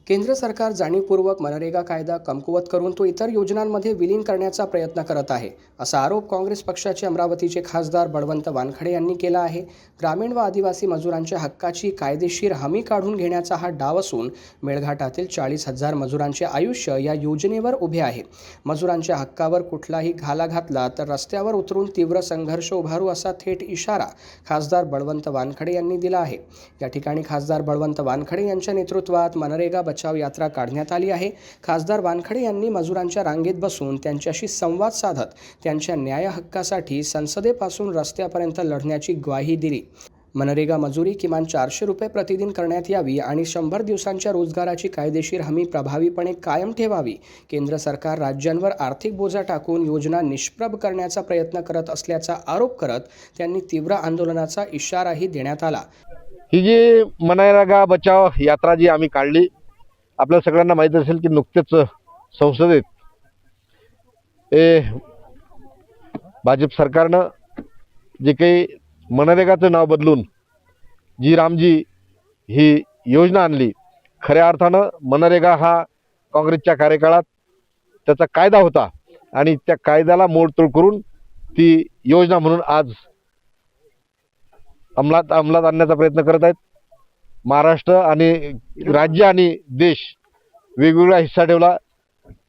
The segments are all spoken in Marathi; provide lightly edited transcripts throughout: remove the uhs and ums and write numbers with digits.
केंद्र सरकार जाणीवपूर्वक मनरेगा कायदा कमकुवत करून तो इतर योजनांमध्ये विलीन करण्याचा प्रयत्न करत आहे, असा आरोप काँग्रेस पक्षाचे अमरावतीचे खासदार बळवंत वानखडे यांनी केला आहे। ग्रामीण व आदिवासी मजुरांच्या हक्काची कायदेशीर हमी काढून घेण्याचा हा डाव असून मेळघाटातील 40,000 मजुरांचे आयुष्य या योजनेवर उभे आहे। मजुरांच्या हक्कावर कुठलाही घाला घातला तर रस्त्यावर उतरून तीव्र संघर्ष उभारू असा थेट इशारा खासदार बळवंत वानखडे यांनी दिला आहे। या ठिकाणी खासदार बळवंत वानखडे यांच्या नेतृत्वात मनरेगा बचाव यात्रा काढण्यात आली आहे। खासदार वानखडे यांनी मजुरांच्या रांगेत बसून त्यांच्याशी संवाद साधत त्यांच्या न्याय हक्कासाठी संसदेपासून रस्त्यापर्यंत लढण्याची ग्वाही दिली। मनरेगा मजुरी किमान 400 रुपये प्रतिदिन करण्यात यावी आणि 100 दिवसांच्या रोजगाराची कायदेशीर हमी प्रभावीपणे कायम ठेवावी। केंद्र सरकार राज्यांवर आर्थिक बोजा टाकून योजना निष्प्रभ करण्याचा प्रयत्न करत असल्याचा आरोप करत त्यांनी तीव्र आंदोलनाचा इशाराही देण्यात आला। ही जी मनरेगा बचाव यात्रा जी आम्ही काढली, आपल्या सगळ्यांना माहीत असेल की नुकतेच संसदेत भाजप सरकारनं जे काही मनरेगाचं नाव बदलून जी रामजी ही योजना आणली। खऱ्या अर्थानं मनरेगा हा काँग्रेसच्या कार्यकाळात त्याचा कायदा होता आणि त्या कायद्याला मोडतोड करून ती योजना म्हणून आज अंमलात आणण्याचा प्रयत्न करत आहेत। महाराष्ट्र आणि राज्य आणि देश वेगवेगळा हिस्सा ठेवला।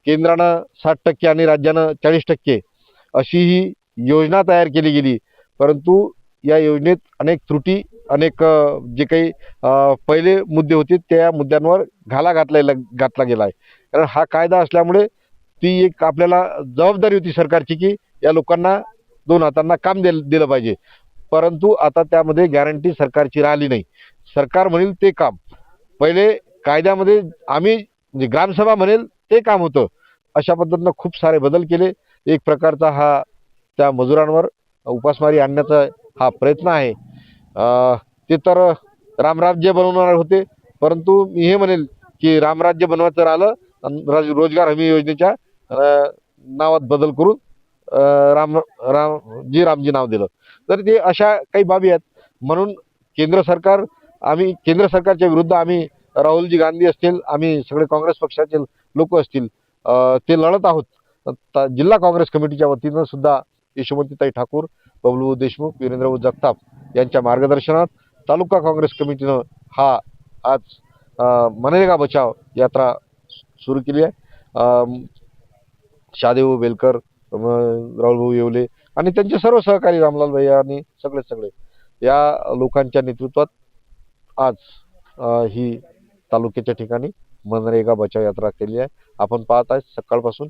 केंद्रानं 60% आणि राज्यानं 40% अशी ही योजना तयार केली गेली, परंतु या योजनेत अनेक त्रुटी, अनेक जे काही पहिले मुद्दे होते त्या मुद्द्यांवर घाला घातला गेला आहे। कारण हा कायदा असल्यामुळे ती एक आपल्याला जबाबदारी होती सरकारची की या लोकांना 2 हातांना काम दिलं पाहिजे, परंतु आता त्यामध्ये गॅरंटी सरकारची राहिली नाही। सरकार म्हणेल ते काम पहिले कायद्यामध्ये आम्ही म्हणजे ग्रामसभा म्हणेल ते काम होतं, अशा पद्धतीनं खूप सारे बदल केले। एक प्रकारचा हा त्या मजुरांवर उपासमारी आणण्याचा हा प्रयत्न आहे। ते तर रामराज्य बनवणार होते, परंतु मी हे म्हणेल की रामराज्य बनवायचं राहिलं, रोजगार हमी योजनेच्या नावात बदल करून रामजी नाव दिलं, तर ते अशा काही बाबी आहेत। म्हणून केंद्र सरकारच्या विरुद्ध आम्ही राहुलजी गांधी असतील, आम्ही सगळे काँग्रेस पक्षाचे लोक असतील, ते लढत आहोत। जिल्हा काँग्रेस कमिटीच्या वतीनं सुद्धा यशोमतीताई ठाकूर, बबलू देशमुख, वीरेंद्र जगताप यांच्या मार्गदर्शनात तालुका काँग्रेस कमिटीनं हा आज मनरेगा बचाव यात्रा सुरू केली आहे। शादेव बेलकर, राहुलभाऊ येवले आणि त्यांचे सर्व सहकारी रामलाल भैया आणि सगळे या लोकांच्या नेतृत्वात आज ही तालुक्याच्या ठिकाणी मनरेगा बचाव यात्रा केली आहे। आपण पाहत आहे सकाळपासून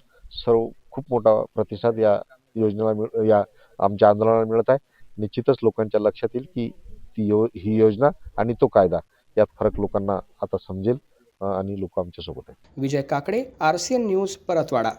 खूप मोठा प्रतिसाद या योजनेला या आमच्या आंदोलनाला मिळत आहे। निश्चितच लोकांच्या लक्षात येईल की ही योजना आणि तो कायदा यात फरक लोकांना आता समजेल आणि लोक आमच्या सोबत आहेत। विजय काकडे, RCN न्यूज, परतवाडा।